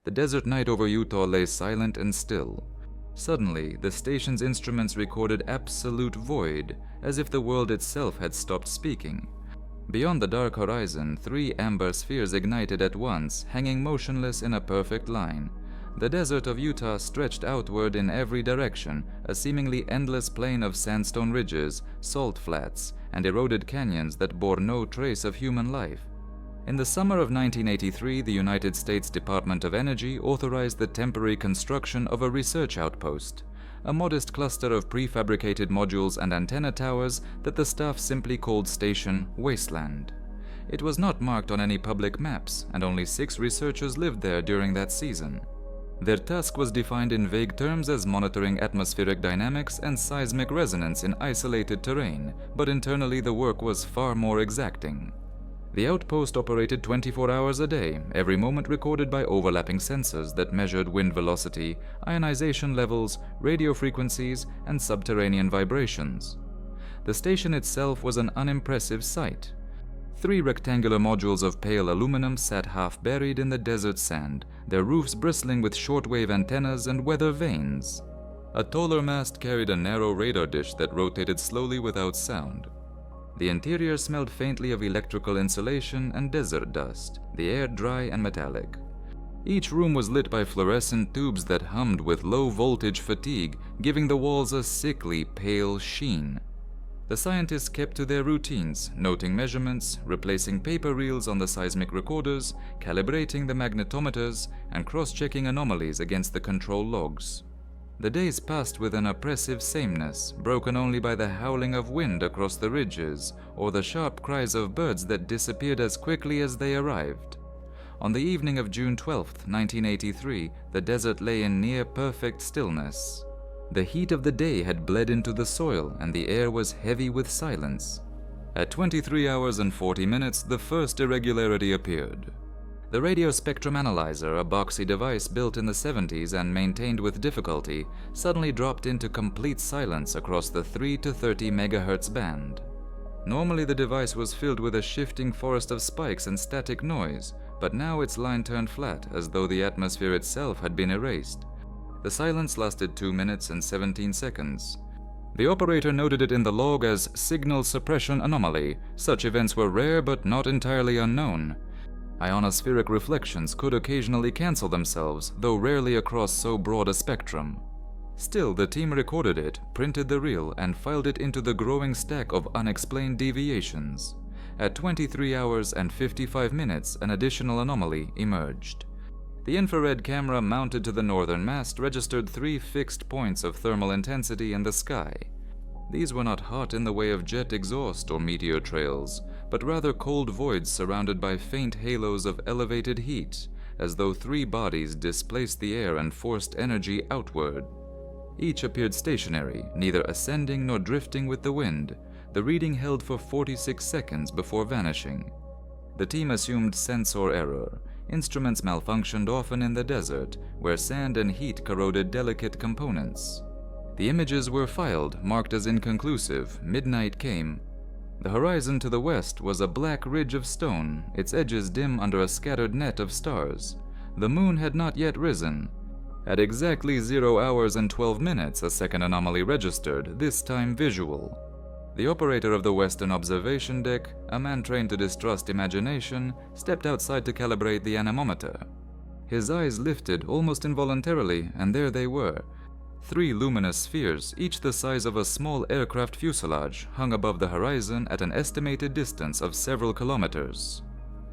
The desert night over Utah lay silent and still. Suddenly, the station's instruments recorded absolute void, as if the world itself had stopped speaking. Beyond the dark horizon, 3 amber spheres ignited at once, hanging motionless in a perfect line. The desert of Utah stretched outward in every direction, a seemingly endless plain of sandstone ridges, salt flats, and eroded canyons that bore no trace of human life. In the summer of 1983, the United States Department of Energy authorized the temporary construction of a research outpost, a modest cluster of prefabricated modules and antenna towers that the staff simply called Station Wasteland. It was not marked on any public maps, and only 6 researchers lived there during that season. Their task was defined in vague terms as monitoring atmospheric dynamics and seismic resonance in isolated terrain, but internally the work was far more exacting. The outpost operated 24 hours a day, every moment recorded by overlapping sensors that measured wind velocity, ionization levels, radio frequencies, and subterranean vibrations. The station itself was an unimpressive sight. 3 rectangular modules of pale aluminum sat half buried in the desert sand, their roofs bristling with shortwave antennas and weather vanes. A taller mast carried a narrow radar dish that rotated slowly without sound. The interior smelled faintly of electrical insulation and desert dust, the air dry and metallic. Each room was lit by fluorescent tubes that hummed with low-voltage fatigue, giving the walls a sickly, pale sheen. The scientists kept to their routines, noting measurements, replacing paper reels on the seismic recorders, calibrating the magnetometers, and cross-checking anomalies against the control logs. The days passed with an oppressive sameness, broken only by the howling of wind across the ridges or the sharp cries of birds that disappeared as quickly as they arrived. On the evening of June 12, 1983, the desert lay in near-perfect stillness. The heat of the day had bled into the soil and the air was heavy with silence. At 23 hours and 40 minutes, the first irregularity appeared. The radio spectrum analyzer, a boxy device built in the 70s and maintained with difficulty, suddenly dropped into complete silence across the 3 to 30 MHz band. Normally the device was filled with a shifting forest of spikes and static noise, but now its line turned flat as though the atmosphere itself had been erased. The silence lasted 2 minutes and 17 seconds. The operator noted it in the log as signal suppression anomaly. Such events were rare but not entirely unknown. Ionospheric reflections could occasionally cancel themselves, though rarely across so broad a spectrum. Still, the team recorded it, printed the reel, and filed it into the growing stack of unexplained deviations. At 23 hours and 55 minutes, an additional anomaly emerged. The infrared camera mounted to the northern mast registered 3 fixed points of thermal intensity in the sky. These were not hot in the way of jet exhaust or meteor trails, but rather cold voids surrounded by faint halos of elevated heat, as though 3 bodies displaced the air and forced energy outward. Each appeared stationary, neither ascending nor drifting with the wind. The reading held for 46 seconds before vanishing. The team assumed sensor error. Instruments malfunctioned often in the desert, where sand and heat corroded delicate components. The images were filed, marked as inconclusive. Midnight came. The horizon to the west was a black ridge of stone, its edges dim under a scattered net of stars. The moon had not yet risen. At exactly 0 hours and 12 minutes, a second anomaly registered, this time visual. The operator of the western observation deck, a man trained to distrust imagination, stepped outside to calibrate the anemometer. His eyes lifted almost involuntarily, and there they were. 3 luminous spheres, each the size of a small aircraft fuselage, hung above the horizon at an estimated distance of several kilometers.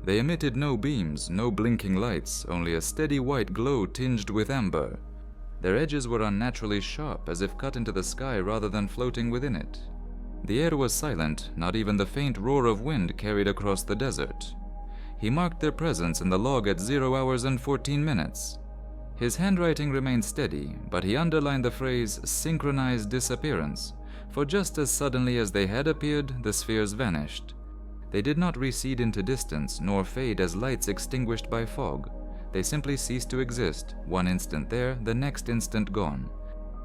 They emitted no beams, no blinking lights, only a steady white glow tinged with amber. Their edges were unnaturally sharp, as if cut into the sky rather than floating within it. The air was silent, not even the faint roar of wind carried across the desert. He marked their presence in the log at 0 hours and 14 minutes. His handwriting remained steady, but he underlined the phrase synchronized disappearance, for just as suddenly as they had appeared, the spheres vanished. They did not recede into distance, nor fade as lights extinguished by fog. They simply ceased to exist, one instant there, the next instant gone.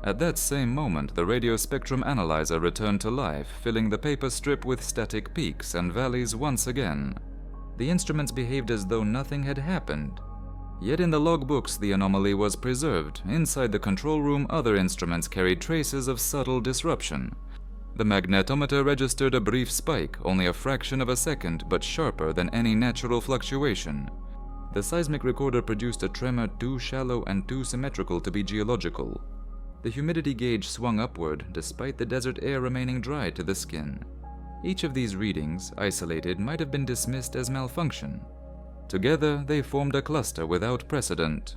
At that same moment, the radio spectrum analyzer returned to life, filling the paper strip with static peaks and valleys once again. The instruments behaved as though nothing had happened. Yet in the logbooks, the anomaly was preserved. Inside the control room, other instruments carried traces of subtle disruption. The magnetometer registered a brief spike, only a fraction of a second, but sharper than any natural fluctuation. The seismic recorder produced a tremor too shallow and too symmetrical to be geological. The humidity gauge swung upward, despite the desert air remaining dry to the skin. Each of these readings, isolated, might have been dismissed as malfunction. Together, they formed a cluster without precedent.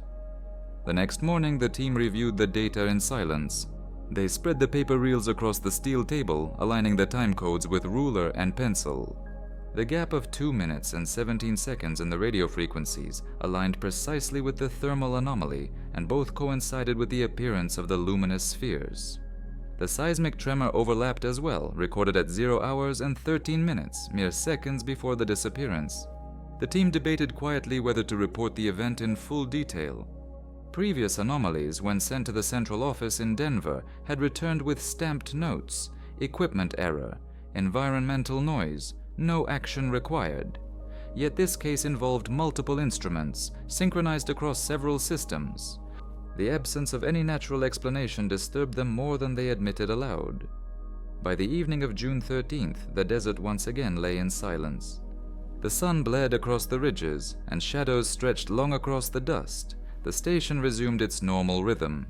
The next morning, the team reviewed the data in silence. They spread the paper reels across the steel table, aligning the time codes with ruler and pencil. The gap of 2 minutes and 17 seconds in the radio frequencies aligned precisely with the thermal anomaly, and both coincided with the appearance of the luminous spheres. The seismic tremor overlapped as well, recorded at 0 hours and 13 minutes, mere seconds before the disappearance. The team debated quietly whether to report the event in full detail. Previous anomalies, when sent to the central office in Denver, had returned with stamped notes: equipment error, environmental noise, no action required. Yet this case involved multiple instruments, synchronized across several systems. The absence of any natural explanation disturbed them more than they admitted aloud. By the evening of June 13th, the desert once again lay in silence. The sun bled across the ridges, and shadows stretched long across the dust. The station resumed its normal rhythm.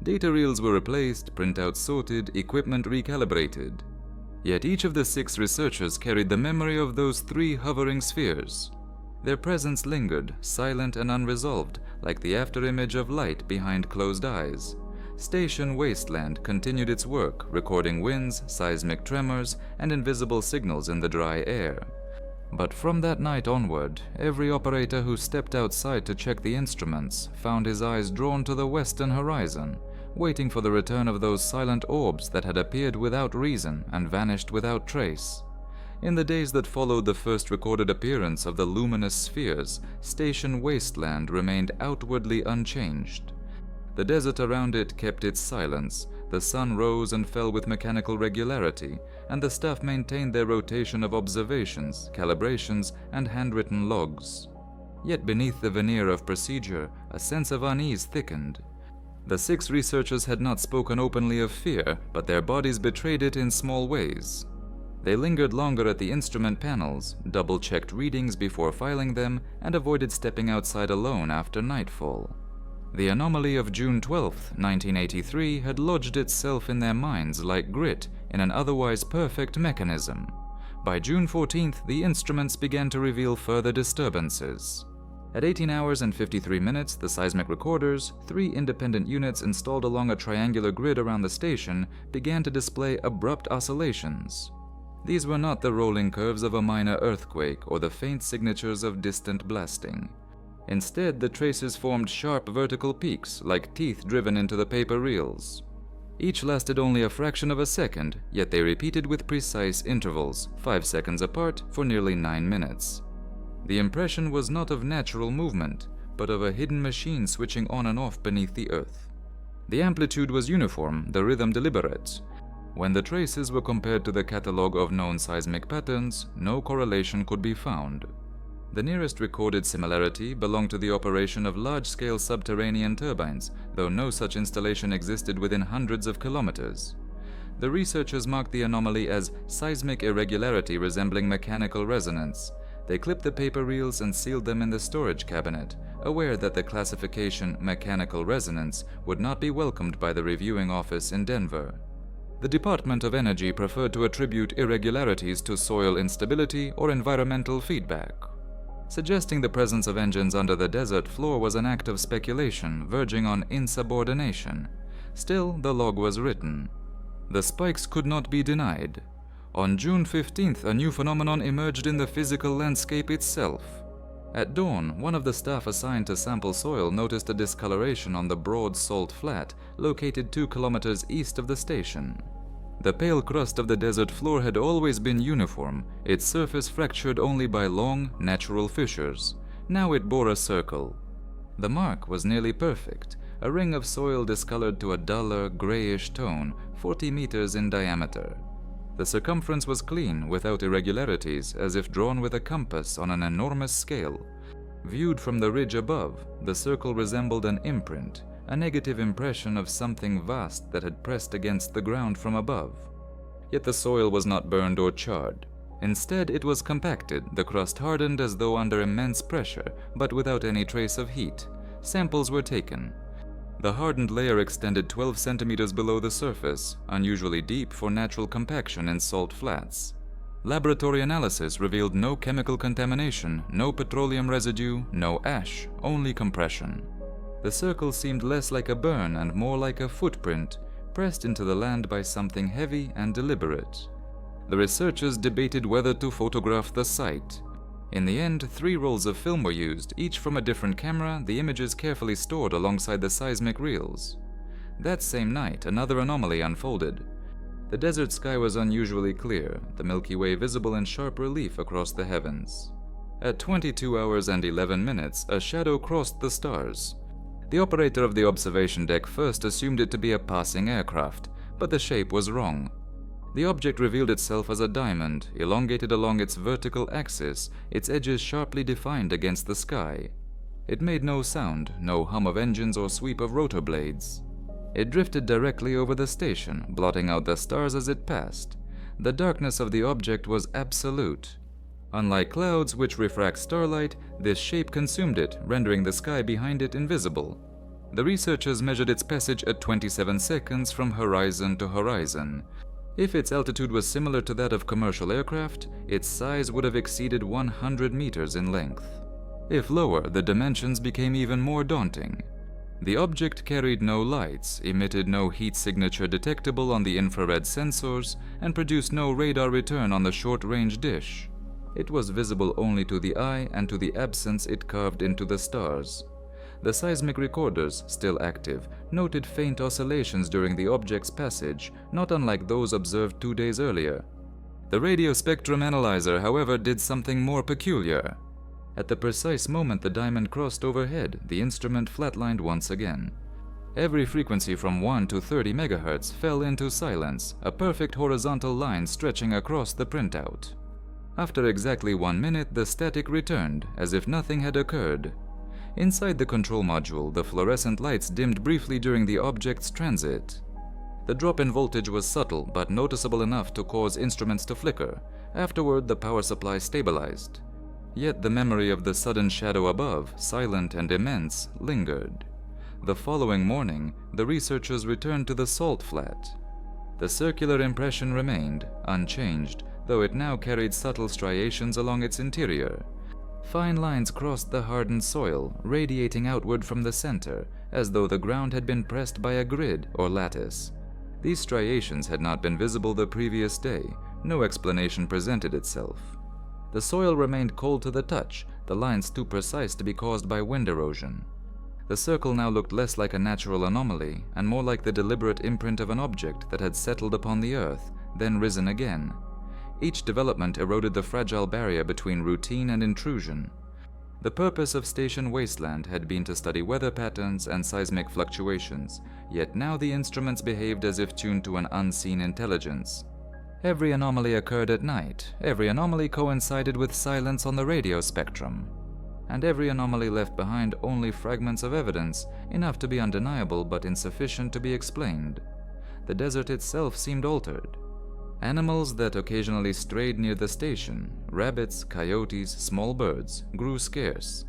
Data reels were replaced, printouts sorted, equipment recalibrated. Yet each of the 6 researchers carried the memory of those 3 hovering spheres. Their presence lingered, silent and unresolved, like the afterimage of light behind closed eyes. Station Wasteland continued its work, recording winds, seismic tremors, and invisible signals in the dry air. But from that night onward, every operator who stepped outside to check the instruments found his eyes drawn to the western horizon, waiting for the return of those silent orbs that had appeared without reason and vanished without trace. In the days that followed the first recorded appearance of the luminous spheres, Station Wasteland remained outwardly unchanged. The desert around it kept its silence, the sun rose and fell with mechanical regularity, and the staff maintained their rotation of observations, calibrations, and handwritten logs. Yet beneath the veneer of procedure, a sense of unease thickened. The 6 researchers had not spoken openly of fear, but their bodies betrayed it in small ways. They lingered longer at the instrument panels, double-checked readings before filing them, and avoided stepping outside alone after nightfall. The anomaly of June 12, 1983 had lodged itself in their minds like grit in an otherwise perfect mechanism. By June 14th, the instruments began to reveal further disturbances. At 18 hours and 53 minutes, the seismic recorders, 3 independent units installed along a triangular grid around the station, began to display abrupt oscillations. These were not the rolling curves of a minor earthquake or the faint signatures of distant blasting. Instead, the traces formed sharp vertical peaks, like teeth driven into the paper reels. Each lasted only a fraction of a second, yet they repeated with precise intervals, 5 seconds apart, for nearly 9 minutes. The impression was not of natural movement, but of a hidden machine switching on and off beneath the earth. The amplitude was uniform, the rhythm deliberate. When the traces were compared to the catalogue of known seismic patterns, no correlation could be found. The nearest recorded similarity belonged to the operation of large-scale subterranean turbines, though no such installation existed within hundreds of kilometers. The researchers marked the anomaly as seismic irregularity resembling mechanical resonance. They clipped the paper reels and sealed them in the storage cabinet, aware that the classification mechanical resonance would not be welcomed by the reviewing office in Denver. The Department of Energy preferred to attribute irregularities to soil instability or environmental feedback. Suggesting the presence of engines under the desert floor was an act of speculation verging on insubordination. Still, the log was written. The spikes could not be denied. On June 15th, a new phenomenon emerged in the physical landscape itself. At dawn, one of the staff assigned to sample soil noticed a discoloration on the broad salt flat located 2 kilometers east of the station. The pale crust of the desert floor had always been uniform, its surface fractured only by long, natural fissures. Now it bore a circle. The mark was nearly perfect, a ring of soil discolored to a duller, grayish tone, 40 meters in diameter. The circumference was clean, without irregularities, as if drawn with a compass on an enormous scale. Viewed from the ridge above, the circle resembled an imprint, a negative impression of something vast that had pressed against the ground from above. Yet the soil was not burned or charred. Instead, it was compacted, the crust hardened as though under immense pressure, but without any trace of heat. Samples were taken. The hardened layer extended 12 centimeters below the surface, unusually deep for natural compaction in salt flats. Laboratory analysis revealed no chemical contamination, no petroleum residue, no ash, only compression. The circle seemed less like a burn and more like a footprint, pressed into the land by something heavy and deliberate. The researchers debated whether to photograph the site. In the end, 3 rolls of film were used, each from a different camera, the images carefully stored alongside the seismic reels. That same night, another anomaly unfolded. The desert sky was unusually clear, the Milky Way visible in sharp relief across the heavens. At 22 hours and 11 minutes, a shadow crossed the stars. The operator of the observation deck first assumed it to be a passing aircraft, but the shape was wrong. The object revealed itself as a diamond, elongated along its vertical axis, its edges sharply defined against the sky. It made no sound, no hum of engines or sweep of rotor blades. It drifted directly over the station, blotting out the stars as it passed. The darkness of the object was absolute. Unlike clouds, which refract starlight, this shape consumed it, rendering the sky behind it invisible. The researchers measured its passage at 27 seconds from horizon to horizon. If its altitude was similar to that of commercial aircraft, its size would have exceeded 100 meters in length. If lower, the dimensions became even more daunting. The object carried no lights, emitted no heat signature detectable on the infrared sensors, and produced no radar return on the short-range dish. It was visible only to the eye and to the absence it carved into the stars. The seismic recorders, still active, noted faint oscillations during the object's passage, not unlike those observed 2 days earlier. The radio spectrum analyzer, however, did something more peculiar. At the precise moment the diamond crossed overhead, the instrument flatlined once again. Every frequency from 1 to 30 megahertz fell into silence, a perfect horizontal line stretching across the printout. After exactly 1 minute, the static returned, as if nothing had occurred. Inside the control module, the fluorescent lights dimmed briefly during the object's transit. The drop in voltage was subtle, but noticeable enough to cause instruments to flicker. Afterward, the power supply stabilized. Yet the memory of the sudden shadow above, silent and immense, lingered. The following morning, the researchers returned to the salt flat. The circular impression remained, unchanged, though it now carried subtle striations along its interior. Fine lines crossed the hardened soil, radiating outward from the center, as though the ground had been pressed by a grid or lattice. These striations had not been visible the previous day. No explanation presented itself. The soil remained cold to the touch, the lines too precise to be caused by wind erosion. The circle now looked less like a natural anomaly and more like the deliberate imprint of an object that had settled upon the earth, then risen again. Each development eroded the fragile barrier between routine and intrusion. The purpose of Station Wasteland had been to study weather patterns and seismic fluctuations, yet now the instruments behaved as if tuned to an unseen intelligence. Every anomaly occurred at night, every anomaly coincided with silence on the radio spectrum, and every anomaly left behind only fragments of evidence, enough to be undeniable but insufficient to be explained. The desert itself seemed altered. Animals that occasionally strayed near the station, rabbits, coyotes, small birds, grew scarce.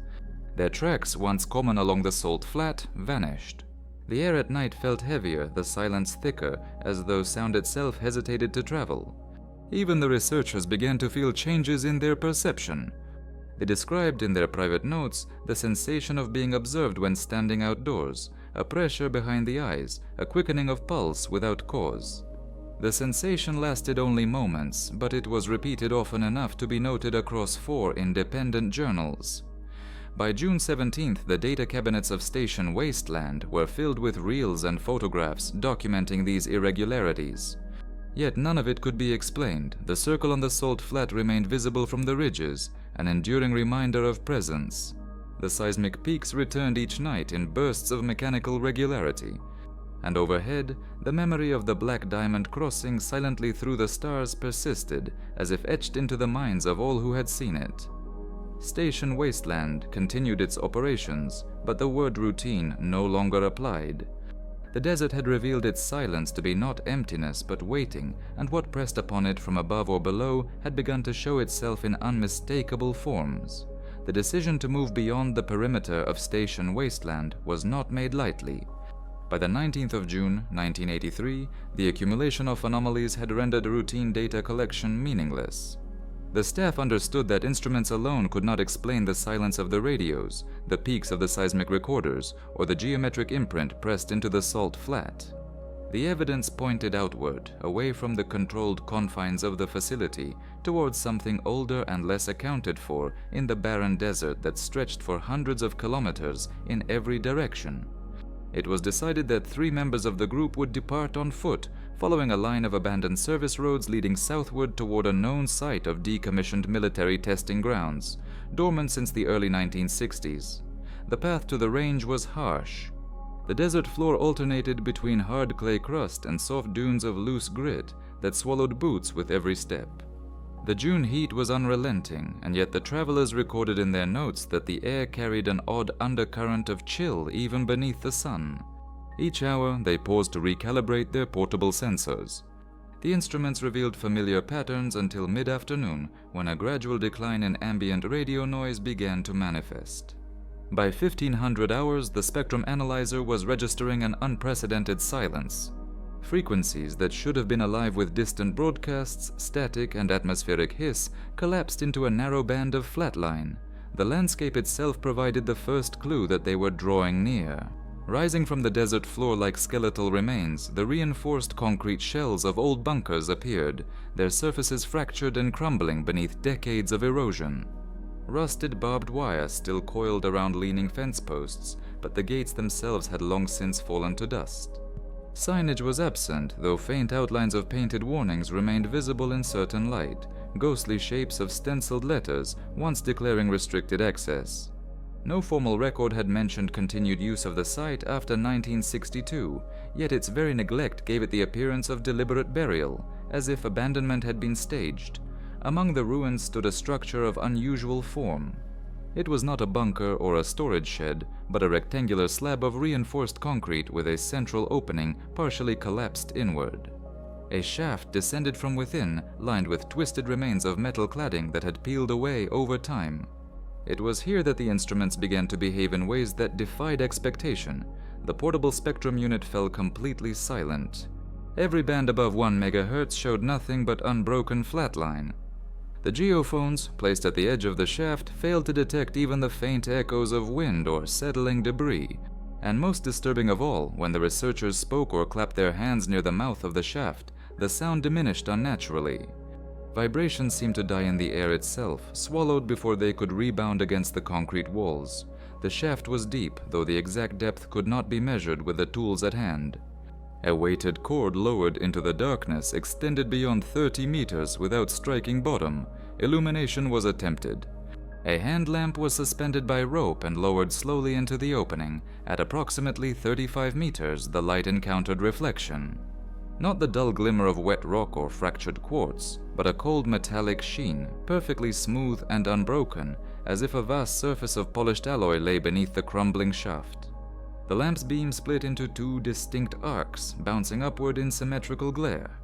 Their tracks, once common along the salt flat, vanished. The air at night felt heavier, the silence thicker, as though sound itself hesitated to travel. Even the researchers began to feel changes in their perception. They described in their private notes the sensation of being observed when standing outdoors, a pressure behind the eyes, a quickening of pulse without cause. The sensation lasted only moments, but it was repeated often enough to be noted across 4 independent journals. By June 17th, the data cabinets of Station Wasteland were filled with reels and photographs documenting these irregularities. Yet none of it could be explained. The circle on the salt flat remained visible from the ridges, an enduring reminder of presence. The seismic peaks returned each night in bursts of mechanical regularity, and overhead, the memory of the black diamond crossing silently through the stars persisted, as if etched into the minds of all who had seen it. Station Wasteland continued its operations, but the word routine no longer applied. The desert had revealed its silence to be not emptiness but waiting, and what pressed upon it from above or below had begun to show itself in unmistakable forms. The decision to move beyond the perimeter of Station Wasteland was not made lightly. By the 19th of June, 1983, the accumulation of anomalies had rendered routine data collection meaningless. The staff understood that instruments alone could not explain the silence of the radios, the peaks of the seismic recorders, or the geometric imprint pressed into the salt flat. The evidence pointed outward, away from the controlled confines of the facility, towards something older and less accounted for in the barren desert that stretched for hundreds of kilometers in every direction. It was decided that 3 members of the group would depart on foot, following a line of abandoned service roads leading southward toward a known site of decommissioned military testing grounds, dormant since the early 1960s. The path to the range was harsh. The desert floor alternated between hard clay crust and soft dunes of loose grit that swallowed boots with every step. The June heat was unrelenting, and yet the travelers recorded in their notes that the air carried an odd undercurrent of chill even beneath the sun. Each hour, they paused to recalibrate their portable sensors. The instruments revealed familiar patterns until mid-afternoon, when a gradual decline in ambient radio noise began to manifest. By 1500 hours, the spectrum analyzer was registering an unprecedented silence. Frequencies that should have been alive with distant broadcasts, static, and atmospheric hiss collapsed into a narrow band of flatline. The landscape itself provided the first clue that they were drawing near. Rising from the desert floor like skeletal remains, the reinforced concrete shells of old bunkers appeared, their surfaces fractured and crumbling beneath decades of erosion. Rusted barbed wire still coiled around leaning fence posts, but the gates themselves had long since fallen to dust. Signage was absent, though faint outlines of painted warnings remained visible in certain light, ghostly shapes of stenciled letters once declaring restricted access. No formal record had mentioned continued use of the site after 1962, yet its very neglect gave it the appearance of deliberate burial, as if abandonment had been staged. Among the ruins stood a structure of unusual form. It was not a bunker or a storage shed, but a rectangular slab of reinforced concrete with a central opening partially collapsed inward. A shaft descended from within, lined with twisted remains of metal cladding that had peeled away over time. It was here that the instruments began to behave in ways that defied expectation. The portable spectrum unit fell completely silent. Every band above 1 MHz showed nothing but unbroken flatline. The geophones, placed at the edge of the shaft, failed to detect even the faint echoes of wind or settling debris. And most disturbing of all, when the researchers spoke or clapped their hands near the mouth of the shaft, the sound diminished unnaturally. Vibrations seemed to die in the air itself, swallowed before they could rebound against the concrete walls. The shaft was deep, though the exact depth could not be measured with the tools at hand. A weighted cord lowered into the darkness extended beyond 30 meters without striking bottom. Illumination was attempted. A hand lamp was suspended by rope and lowered slowly into the opening. At approximately 35 meters, the light encountered reflection. Not the dull glimmer of wet rock or fractured quartz, but a cold metallic sheen, perfectly smooth and unbroken, as if a vast surface of polished alloy lay beneath the crumbling shaft. The lamp's beam split into 2 distinct arcs, bouncing upward in symmetrical glare.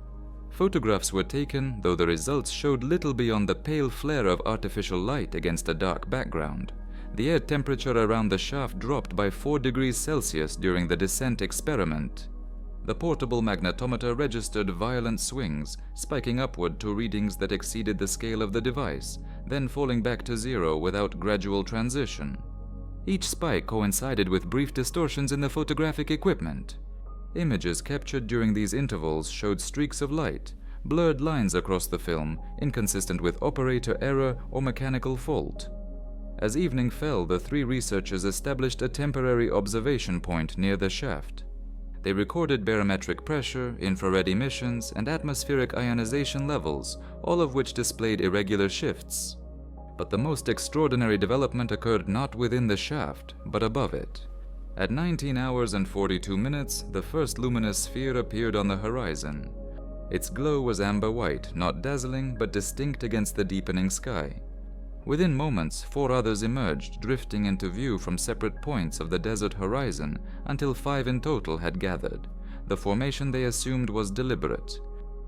Photographs were taken, though the results showed little beyond the pale flare of artificial light against a dark background. The air temperature around the shaft dropped by 4 degrees Celsius during the descent experiment. The portable magnetometer registered violent swings, spiking upward to readings that exceeded the scale of the device, then falling back to 0 without gradual transition. Each spike coincided with brief distortions in the photographic equipment. Images captured during these intervals showed streaks of light, blurred lines across the film, inconsistent with operator error or mechanical fault. As evening fell, the 3 researchers established a temporary observation point near the shaft. They recorded barometric pressure, infrared emissions, and atmospheric ionization levels, all of which displayed irregular shifts. But the most extraordinary development occurred not within the shaft, but above it. At 19 hours and 42 minutes, the first luminous sphere appeared on the horizon. Its glow was amber white, not dazzling, but distinct against the deepening sky. Within moments, 4 others emerged, drifting into view from separate points of the desert horizon until 5 in total had gathered. The formation they assumed was deliberate.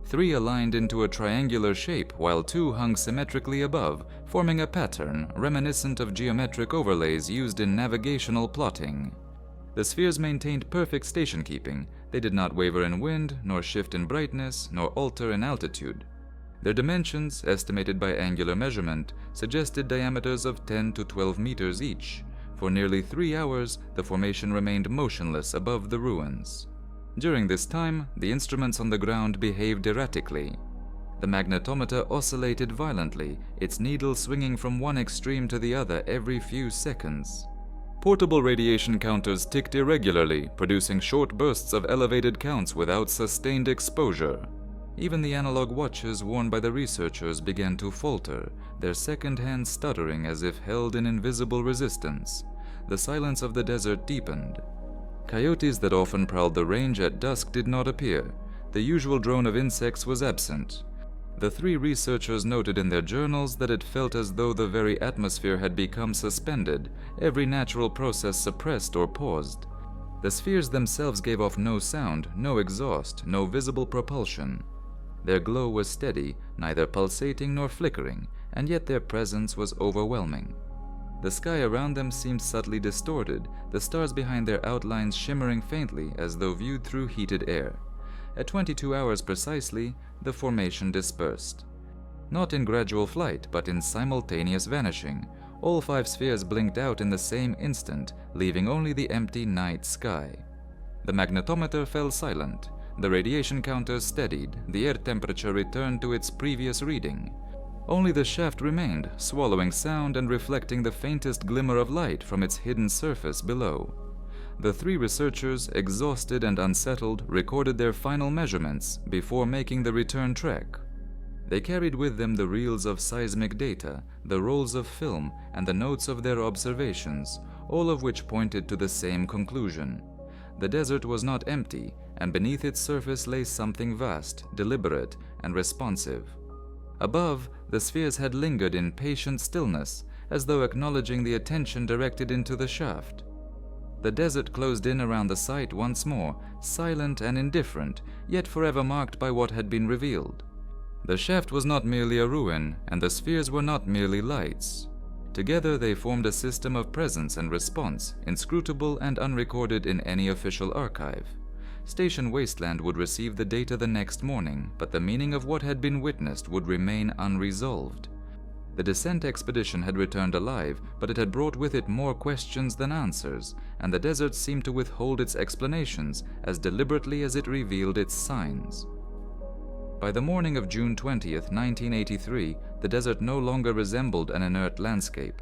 3 aligned into a triangular shape, while 2 hung symmetrically above, forming a pattern reminiscent of geometric overlays used in navigational plotting. The spheres maintained perfect station keeping. They did not waver in wind, nor shift in brightness, nor alter in altitude. Their dimensions, estimated by angular measurement, suggested diameters of 10 to 12 meters each. For nearly 3 hours, the formation remained motionless above the ruins. During this time, the instruments on the ground behaved erratically. The magnetometer oscillated violently, its needle swinging from one extreme to the other every few seconds. Portable radiation counters ticked irregularly, producing short bursts of elevated counts without sustained exposure. Even the analog watches worn by the researchers began to falter, their second hands stuttering as if held in invisible resistance. The silence of the desert deepened. Coyotes that often prowled the range at dusk did not appear. The usual drone of insects was absent. The 3 researchers noted in their journals that it felt as though the very atmosphere had become suspended, every natural process suppressed or paused. The spheres themselves gave off no sound, no exhaust, no visible propulsion. Their glow was steady, neither pulsating nor flickering, and yet their presence was overwhelming. The sky around them seemed subtly distorted, the stars behind their outlines shimmering faintly as though viewed through heated air. At 22 hours precisely, the formation dispersed. Not in gradual flight, but in simultaneous vanishing. All 5 spheres blinked out in the same instant, leaving only the empty night sky. The magnetometer fell silent. The radiation counters steadied, the air temperature returned to its previous reading. Only the shaft remained, swallowing sound and reflecting the faintest glimmer of light from its hidden surface below. The 3 researchers, exhausted and unsettled, recorded their final measurements before making the return trek. They carried with them the reels of seismic data, the rolls of film, and the notes of their observations, all of which pointed to the same conclusion. The desert was not empty, and beneath its surface lay something vast, deliberate, and responsive. Above, the spheres had lingered in patient stillness, as though acknowledging the attention directed into the shaft. The desert closed in around the site once more, silent and indifferent, yet forever marked by what had been revealed. The shaft was not merely a ruin, and the spheres were not merely lights. Together they formed a system of presence and response, inscrutable and unrecorded in any official archive. Station Wasteland would receive the data the next morning, but the meaning of what had been witnessed would remain unresolved. The descent expedition had returned alive, but it had brought with it more questions than answers, and the desert seemed to withhold its explanations as deliberately as it revealed its signs. By the morning of June 20th, 1983, the desert no longer resembled an inert landscape.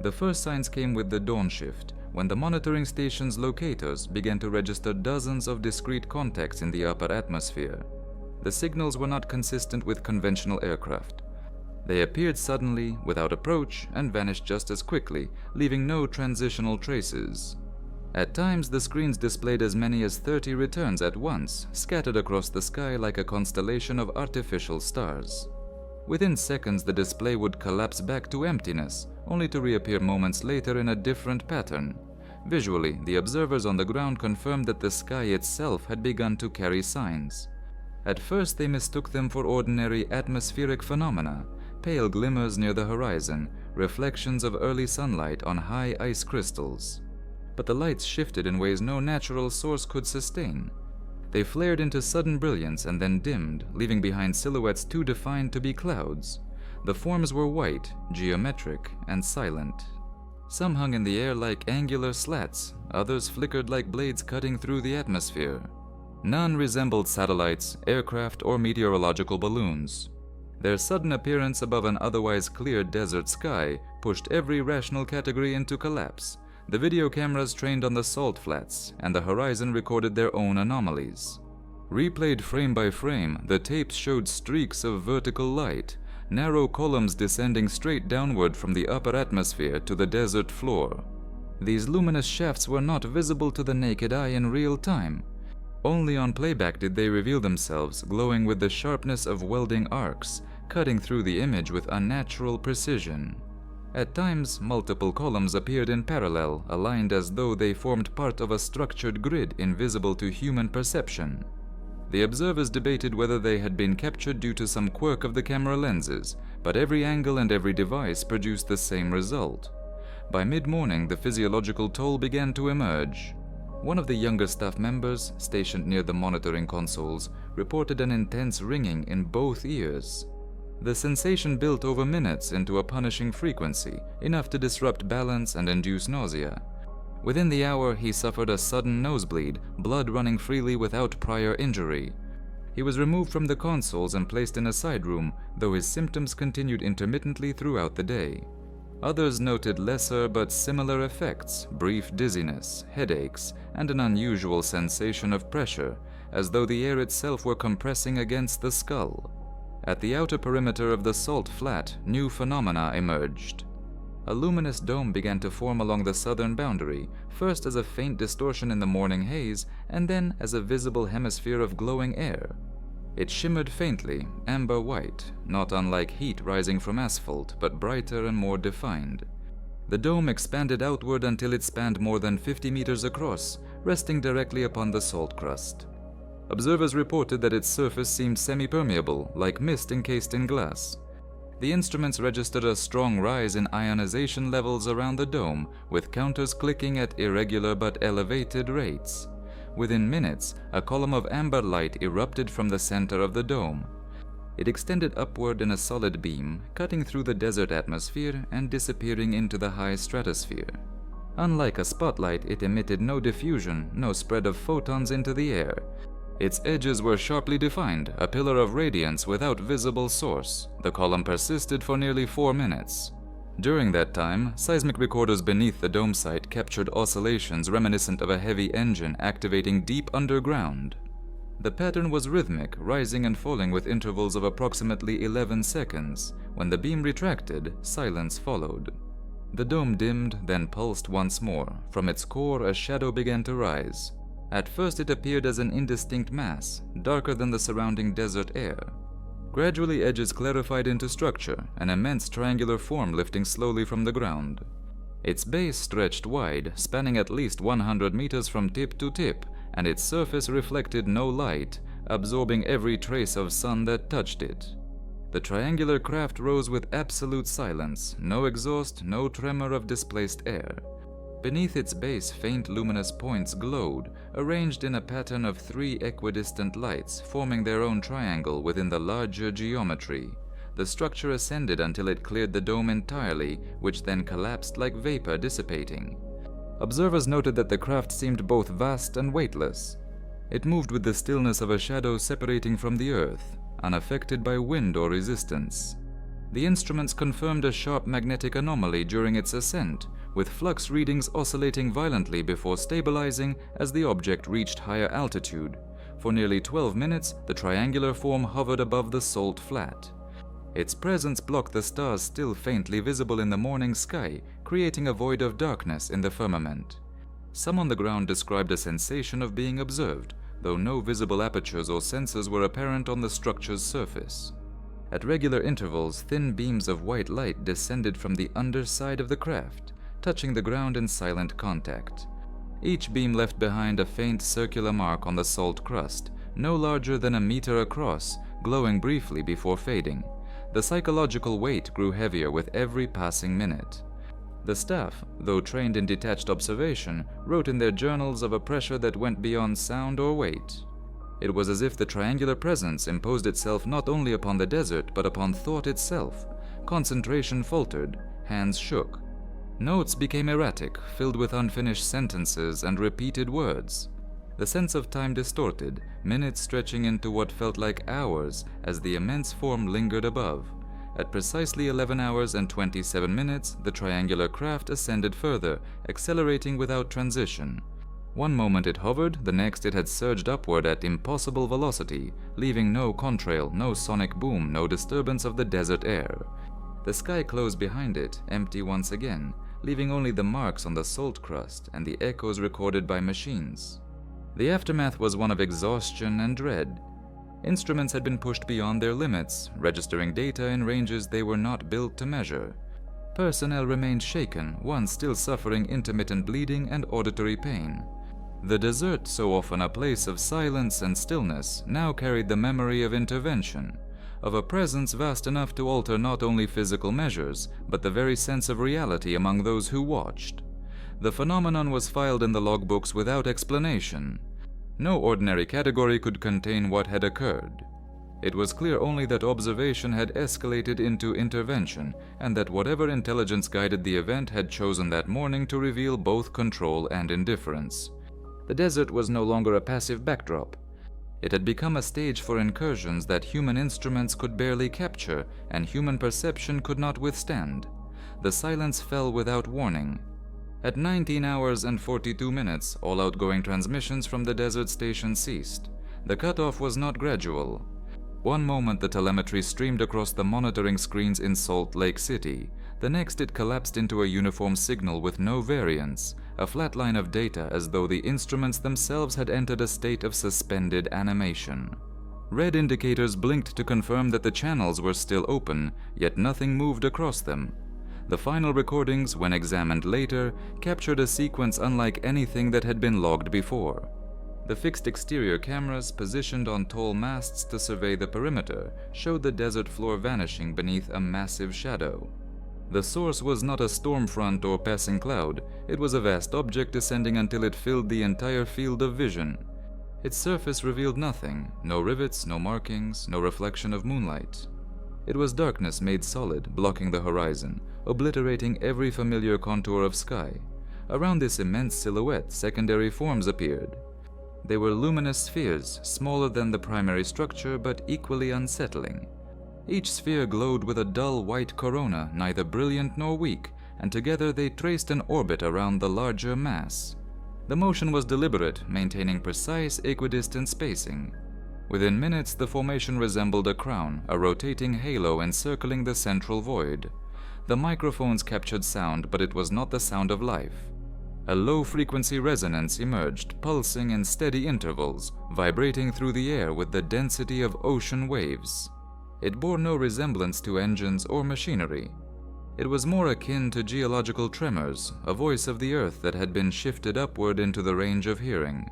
The first signs came with the dawn shift, when the monitoring station's locators began to register dozens of discrete contacts in the upper atmosphere. The signals were not consistent with conventional aircraft. They appeared suddenly, without approach, and vanished just as quickly, leaving no transitional traces. At times, the screens displayed as many as 30 returns at once, scattered across the sky like a constellation of artificial stars. Within seconds, the display would collapse back to emptiness, only to reappear moments later in a different pattern. Visually, the observers on the ground confirmed that the sky itself had begun to carry signs. At first, they mistook them for ordinary atmospheric phenomena, pale glimmers near the horizon, reflections of early sunlight on high ice crystals. But the lights shifted in ways no natural source could sustain. They flared into sudden brilliance and then dimmed, leaving behind silhouettes too defined to be clouds. The forms were white, geometric, and silent. Some hung in the air like angular slats, others flickered like blades cutting through the atmosphere. None resembled satellites, aircraft, or meteorological balloons. Their sudden appearance above an otherwise clear desert sky pushed every rational category into collapse. The video cameras trained on the salt flats, and the horizon recorded their own anomalies. Replayed frame by frame, the tapes showed streaks of vertical light, narrow columns descending straight downward from the upper atmosphere to the desert floor. These luminous shafts were not visible to the naked eye in real time. Only on playback did they reveal themselves, glowing with the sharpness of welding arcs, cutting through the image with unnatural precision. At times, multiple columns appeared in parallel, aligned as though they formed part of a structured grid invisible to human perception. The observers debated whether they had been captured due to some quirk of the camera lenses, but every angle and every device produced the same result. By mid-morning, the physiological toll began to emerge. One of the younger staff members, stationed near the monitoring consoles, reported an intense ringing in both ears. The sensation built over minutes into a punishing frequency, enough to disrupt balance and induce nausea. Within the hour, he suffered a sudden nosebleed, blood running freely without prior injury. He was removed from the consoles and placed in a side room, though his symptoms continued intermittently throughout the day. Others noted lesser but similar effects: brief dizziness, headaches, and an unusual sensation of pressure, as though the air itself were compressing against the skull. At the outer perimeter of the salt flat, new phenomena emerged. A luminous dome began to form along the southern boundary, first as a faint distortion in the morning haze, and then as a visible hemisphere of glowing air. It shimmered faintly, amber-white, not unlike heat rising from asphalt, but brighter and more defined. The dome expanded outward until it spanned more than 50 meters across, resting directly upon the salt crust. Observers reported that its surface seemed semi-permeable, like mist encased in glass. The instruments registered a strong rise in ionization levels around the dome, with counters clicking at irregular but elevated rates. Within minutes, a column of amber light erupted from the center of the dome. It extended upward in a solid beam, cutting through the desert atmosphere and disappearing into the high stratosphere. Unlike a spotlight, it emitted no diffusion, no spread of photons into the air. Its edges were sharply defined, a pillar of radiance without visible source. The column persisted for nearly 4 minutes. During that time, seismic recorders beneath the dome site captured oscillations reminiscent of a heavy engine activating deep underground. The pattern was rhythmic, rising and falling with intervals of approximately 11 seconds. When the beam retracted, silence followed. The dome dimmed, then pulsed once more. From its core, a shadow began to rise. At first it appeared as an indistinct mass, darker than the surrounding desert air. Gradually edges clarified into structure, an immense triangular form lifting slowly from the ground. Its base stretched wide, spanning at least 100 meters from tip to tip, and its surface reflected no light, absorbing every trace of sun that touched it. The triangular craft rose with absolute silence, no exhaust, no tremor of displaced air. Beneath its base, faint luminous points glowed, arranged in a pattern of 3 equidistant lights, forming their own triangle within the larger geometry. The structure ascended until it cleared the dome entirely, which then collapsed like vapor dissipating. Observers noted that the craft seemed both vast and weightless. It moved with the stillness of a shadow separating from the earth, unaffected by wind or resistance. The instruments confirmed a sharp magnetic anomaly during its ascent, with flux readings oscillating violently before stabilizing as the object reached higher altitude. For nearly 12 minutes, the triangular form hovered above the salt flat. Its presence blocked the stars still faintly visible in the morning sky, creating a void of darkness in the firmament. Some on the ground described a sensation of being observed, though no visible apertures or sensors were apparent on the structure's surface. At regular intervals, thin beams of white light descended from the underside of the craft, touching the ground in silent contact. Each beam left behind a faint circular mark on the salt crust, no larger than a meter across, glowing briefly before fading. The psychological weight grew heavier with every passing minute. The staff, though trained in detached observation, wrote in their journals of a pressure that went beyond sound or weight. It was as if the triangular presence imposed itself not only upon the desert but upon thought itself. Concentration faltered, hands shook. Notes became erratic, filled with unfinished sentences and repeated words. The sense of time distorted, minutes stretching into what felt like hours as the immense form lingered above. At precisely 11 hours and 27 minutes, the triangular craft ascended further, accelerating without transition. One moment it hovered, the next it had surged upward at impossible velocity, leaving no contrail, no sonic boom, no disturbance of the desert air. The sky closed behind it, empty once again, leaving only the marks on the salt crust and the echoes recorded by machines. The aftermath was one of exhaustion and dread. Instruments had been pushed beyond their limits, registering data in ranges they were not built to measure. Personnel remained shaken, one still suffering intermittent bleeding and auditory pain. The desert, so often a place of silence and stillness, now carried the memory of intervention, of a presence vast enough to alter not only physical measures, but the very sense of reality among those who watched. The phenomenon was filed in the logbooks without explanation. No ordinary category could contain what had occurred. It was clear only that observation had escalated into intervention, and that whatever intelligence guided the event had chosen that morning to reveal both control and indifference. The desert was no longer a passive backdrop. It had become a stage for incursions that human instruments could barely capture and human perception could not withstand. The silence fell without warning. At 19 hours and 42 minutes, all outgoing transmissions from the desert station ceased. The cutoff was not gradual. One moment the telemetry streamed across the monitoring screens in Salt Lake City. The next it collapsed into a uniform signal with no variance, a flat line of data as though the instruments themselves had entered a state of suspended animation. Red indicators blinked to confirm that the channels were still open, yet nothing moved across them. The final recordings, when examined later, captured a sequence unlike anything that had been logged before. The fixed exterior cameras, positioned on tall masts to survey the perimeter, showed the desert floor vanishing beneath a massive shadow. The source was not a storm front or passing cloud. It was a vast object descending until it filled the entire field of vision. Its surface revealed nothing, no rivets, no markings, no reflection of moonlight. It was darkness made solid, blocking the horizon, obliterating every familiar contour of sky. Around this immense silhouette, secondary forms appeared. They were luminous spheres, smaller than the primary structure but equally unsettling. Each sphere glowed with a dull white corona, neither brilliant nor weak, and together they traced an orbit around the larger mass. The motion was deliberate, maintaining precise equidistant spacing. Within minutes, the formation resembled a crown, a rotating halo encircling the central void. The microphones captured sound, but it was not the sound of life. A low-frequency resonance emerged, pulsing in steady intervals, vibrating through the air with the density of ocean waves. It bore no resemblance to engines or machinery. It was more akin to geological tremors, a voice of the earth that had been shifted upward into the range of hearing.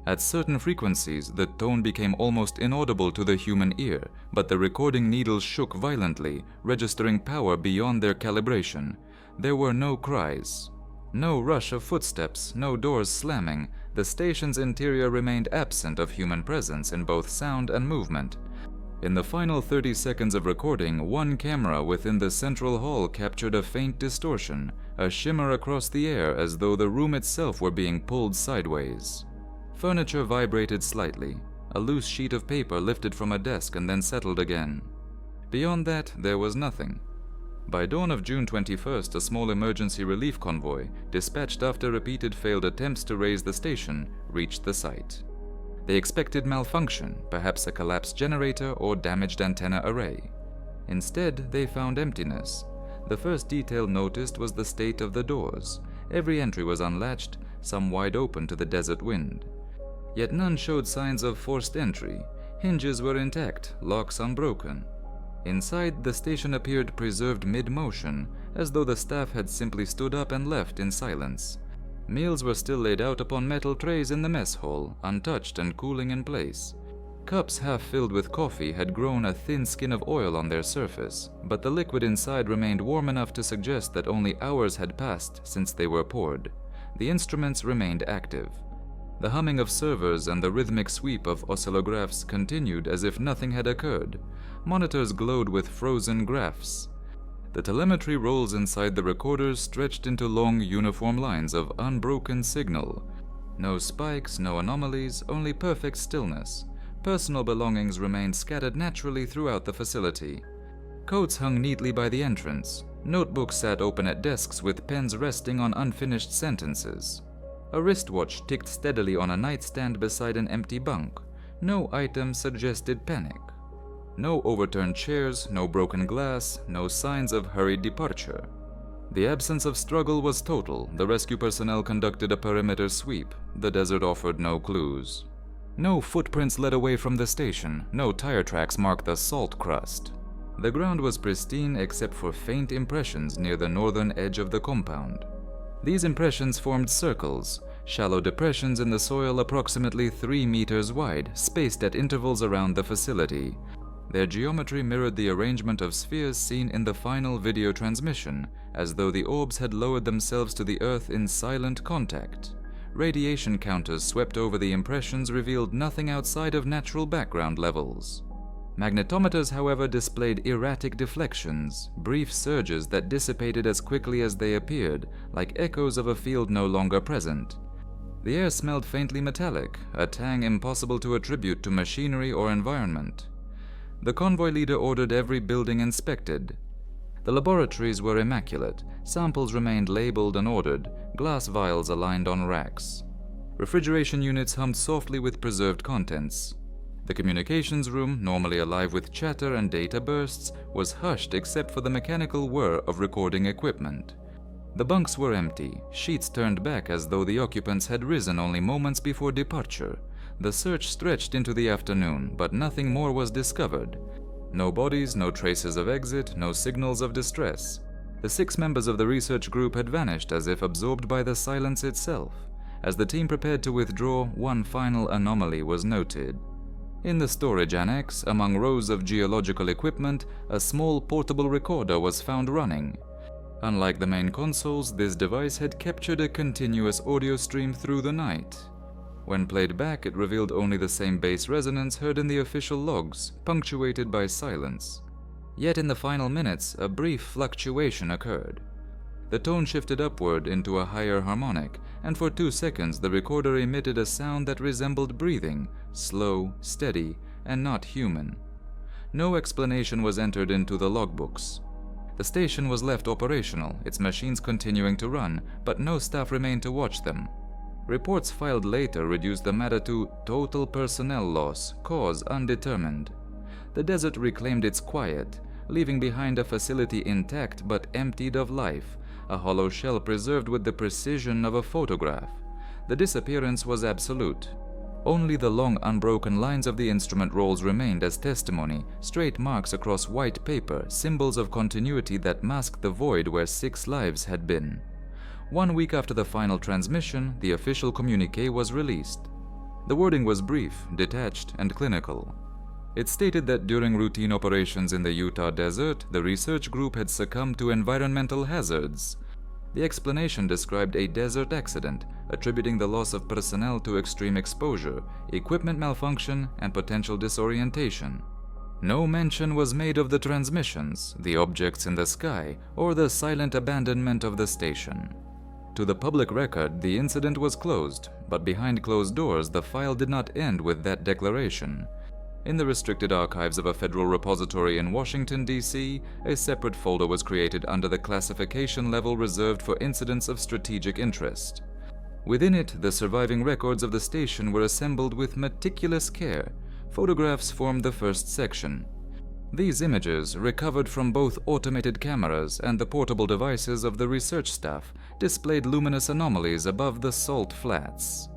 At certain frequencies, the tone became almost inaudible to the human ear, but the recording needles shook violently, registering power beyond their calibration. There were no cries. No rush of footsteps, no doors slamming. The station's interior remained absent of human presence in both sound and movement. In the final 30 seconds of recording, one camera within the central hall captured a faint distortion, a shimmer across the air as though the room itself were being pulled sideways. Furniture vibrated slightly. A loose sheet of paper lifted from a desk and then settled again. Beyond that, there was nothing. By dawn of June 21st, a small emergency relief convoy, dispatched after repeated failed attempts to raise the station, reached the site. They expected malfunction, perhaps a collapsed generator or damaged antenna array. Instead, they found emptiness. The first detail noticed was the state of the doors. Every entry was unlatched, some wide open to the desert wind. Yet none showed signs of forced entry. Hinges were intact, locks unbroken. Inside, the station appeared preserved mid-motion, as though the staff had simply stood up and left in silence. Meals were still laid out upon metal trays in the mess hall, untouched and cooling in place. Cups half filled with coffee had grown a thin skin of oil on their surface, but the liquid inside remained warm enough to suggest that only hours had passed since they were poured. The instruments remained active. The humming of servers and the rhythmic sweep of oscillographs continued as if nothing had occurred. Monitors glowed with frozen graphs. The telemetry rolls inside the recorders stretched into long uniform lines of unbroken signal. No spikes, no anomalies, only perfect stillness. Personal belongings remained scattered naturally throughout the facility. Coats hung neatly by the entrance. Notebooks sat open at desks with pens resting on unfinished sentences. A wristwatch ticked steadily on a nightstand beside an empty bunk. No item suggested panic. No overturned chairs, no broken glass, no signs of hurried departure. The absence of struggle was total. The rescue personnel conducted a perimeter sweep. The desert offered no clues. No footprints led away from the station. No tire tracks marked the salt crust. The ground was pristine except for faint impressions near the northern edge of the compound. These impressions formed circles, shallow depressions in the soil approximately 3 meters wide, spaced at intervals around the facility. Their geometry mirrored the arrangement of spheres seen in the final video transmission, as though the orbs had lowered themselves to the Earth in silent contact. Radiation counters swept over the impressions revealed nothing outside of natural background levels. Magnetometers, however, displayed erratic deflections, brief surges that dissipated as quickly as they appeared, like echoes of a field no longer present. The air smelled faintly metallic, a tang impossible to attribute to machinery or environment. The convoy leader ordered every building inspected. The laboratories were immaculate, samples remained labeled and ordered, glass vials aligned on racks. Refrigeration units hummed softly with preserved contents. The communications room, normally alive with chatter and data bursts, was hushed except for the mechanical whir of recording equipment. The bunks were empty, sheets turned back as though the occupants had risen only moments before departure. The search stretched into the afternoon, but nothing more was discovered. No bodies, no traces of exit, no signals of distress. The 6 members of the research group had vanished as if absorbed by the silence itself. As the team prepared to withdraw, one final anomaly was noted. In the storage annex, among rows of geological equipment, a small portable recorder was found running. Unlike the main consoles, this device had captured a continuous audio stream through the night. When played back, it revealed only the same bass resonance heard in the official logs, punctuated by silence. Yet in the final minutes, a brief fluctuation occurred. The tone shifted upward into a higher harmonic, and for 2 seconds the recorder emitted a sound that resembled breathing, slow, steady, and not human. No explanation was entered into the logbooks. The station was left operational, its machines continuing to run, but no staff remained to watch them. Reports filed later reduced the matter to total personnel loss, cause undetermined. The desert reclaimed its quiet, leaving behind a facility intact but emptied of life, a hollow shell preserved with the precision of a photograph. The disappearance was absolute. Only the long unbroken lines of the instrument rolls remained as testimony, straight marks across white paper, symbols of continuity that masked the void where 6 lives had been. 1 week after the final transmission, the official communiqué was released. The wording was brief, detached, and clinical. It stated that during routine operations in the Utah desert, the research group had succumbed to environmental hazards. The explanation described a desert accident, attributing the loss of personnel to extreme exposure, equipment malfunction, and potential disorientation. No mention was made of the transmissions, the objects in the sky, or the silent abandonment of the station. To the public record, the incident was closed, but behind closed doors, the file did not end with that declaration. In the restricted archives of a federal repository in Washington, D.C., a separate folder was created under the classification level reserved for incidents of strategic interest. Within it, the surviving records of the station were assembled with meticulous care. Photographs formed the first section. These images, recovered from both automated cameras and the portable devices of the research staff, displayed luminous anomalies above the salt flats.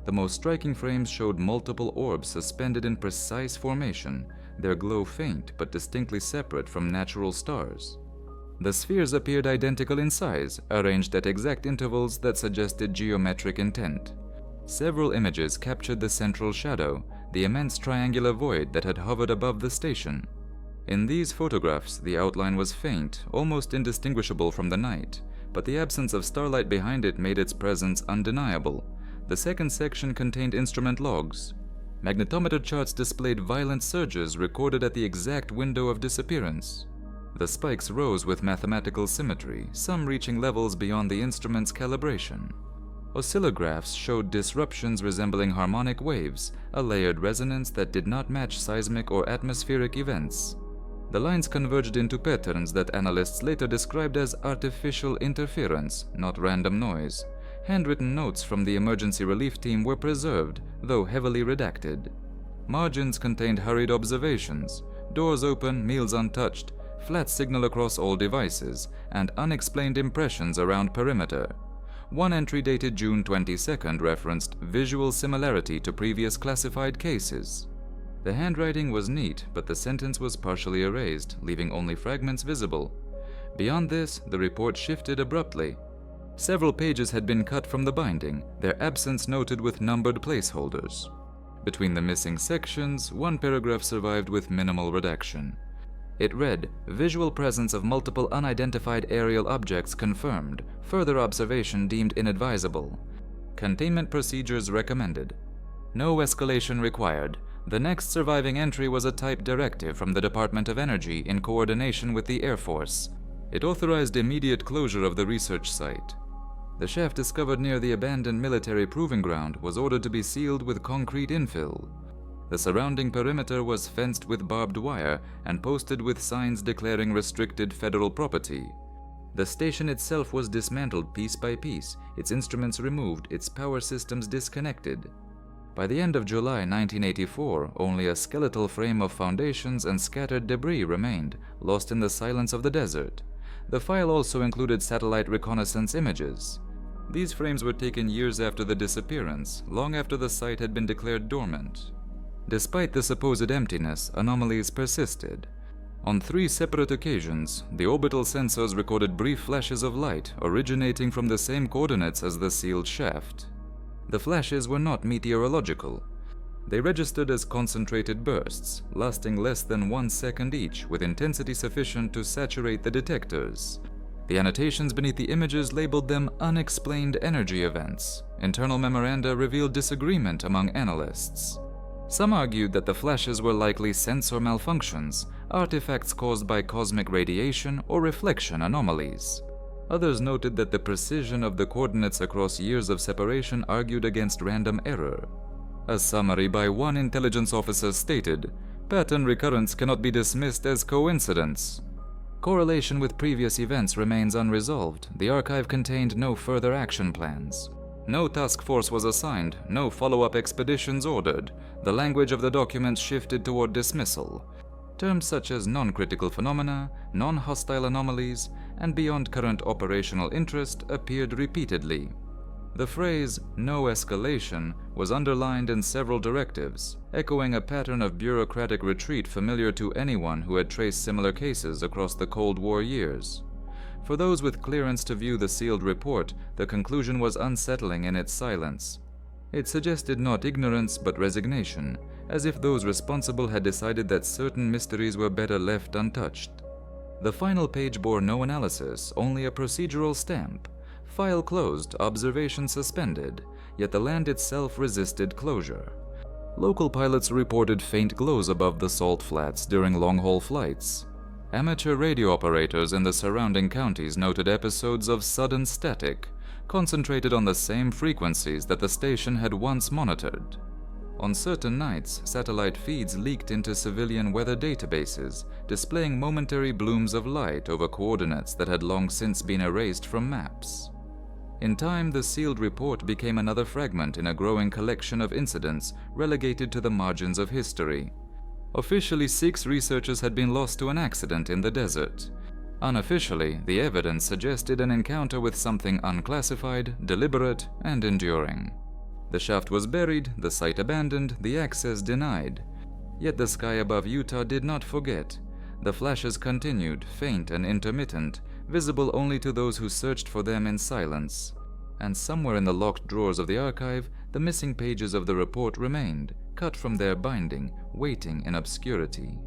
The most striking frames showed multiple orbs suspended in precise formation, their glow faint but distinctly separate from natural stars. The spheres appeared identical in size, arranged at exact intervals that suggested geometric intent. Several images captured the central shadow, the immense triangular void that had hovered above the station. In these photographs, the outline was faint, almost indistinguishable from the night, but the absence of starlight behind it made its presence undeniable. The second section contained instrument logs. Magnetometer charts displayed violent surges recorded at the exact window of disappearance. The spikes rose with mathematical symmetry, some reaching levels beyond the instrument's calibration. Oscillographs showed disruptions resembling harmonic waves, a layered resonance that did not match seismic or atmospheric events. The lines converged into patterns that analysts later described as artificial interference, not random noise. Handwritten notes from the emergency relief team were preserved, though heavily redacted. Margins contained hurried observations, doors open, meals untouched, flat signal across all devices, and unexplained impressions around perimeter. One entry dated June 22nd referenced visual similarity to previous classified cases. The handwriting was neat, but the sentence was partially erased, leaving only fragments visible. Beyond this, the report shifted abruptly. Several pages had been cut from the binding, their absence noted with numbered placeholders. Between the missing sections, one paragraph survived with minimal redaction. It read, "Visual presence of multiple unidentified aerial objects confirmed. Further observation deemed inadvisable. Containment procedures recommended. No escalation required. The next surviving entry was a type directive from the Department of Energy in coordination with the Air Force. It authorized immediate closure of the research site. The shaft discovered near the abandoned military proving ground was ordered to be sealed with concrete infill. The surrounding perimeter was fenced with barbed wire and posted with signs declaring restricted federal property. The station itself was dismantled piece by piece, its instruments removed, its power systems disconnected. By the end of July 1984, only a skeletal frame of foundations and scattered debris remained, lost in the silence of the desert. The file also included satellite reconnaissance images. These frames were taken years after the disappearance, long after the site had been declared dormant. Despite the supposed emptiness, anomalies persisted. On 3 separate occasions, the orbital sensors recorded brief flashes of light originating from the same coordinates as the sealed shaft. The flashes were not meteorological. They registered as concentrated bursts, lasting less than 1 second each, with intensity sufficient to saturate the detectors. The annotations beneath the images labeled them unexplained energy events. Internal memoranda revealed disagreement among analysts. Some argued that the flashes were likely sensor malfunctions, artifacts caused by cosmic radiation or reflection anomalies. Others noted that the precision of the coordinates across years of separation argued against random error. A summary by one intelligence officer stated, "Pattern recurrence cannot be dismissed as coincidence." Correlation with previous events remains unresolved. The archive contained no further action plans. No task force was assigned, no follow-up expeditions ordered. The language of the documents shifted toward dismissal. Terms such as non-critical phenomena, non-hostile anomalies, and beyond current operational interest appeared repeatedly. The phrase, "no escalation," was underlined in several directives, echoing a pattern of bureaucratic retreat familiar to anyone who had traced similar cases across the Cold War years. For those with clearance to view the sealed report, the conclusion was unsettling in its silence. It suggested not ignorance but resignation, as if those responsible had decided that certain mysteries were better left untouched. The final page bore no analysis, only a procedural stamp. File closed, observation suspended, yet the land itself resisted closure. Local pilots reported faint glows above the salt flats during long-haul flights. Amateur radio operators in the surrounding counties noted episodes of sudden static, concentrated on the same frequencies that the station had once monitored. On certain nights, satellite feeds leaked into civilian weather databases, displaying momentary blooms of light over coordinates that had long since been erased from maps. In time, the sealed report became another fragment in a growing collection of incidents relegated to the margins of history. Officially, 6 researchers had been lost to an accident in the desert. Unofficially, the evidence suggested an encounter with something unclassified, deliberate, and enduring. The shaft was buried, the site abandoned, the access denied. Yet the sky above Utah did not forget. The flashes continued, faint and intermittent, visible only to those who searched for them in silence. And somewhere in the locked drawers of the archive, the missing pages of the report remained, cut from their binding, waiting in obscurity.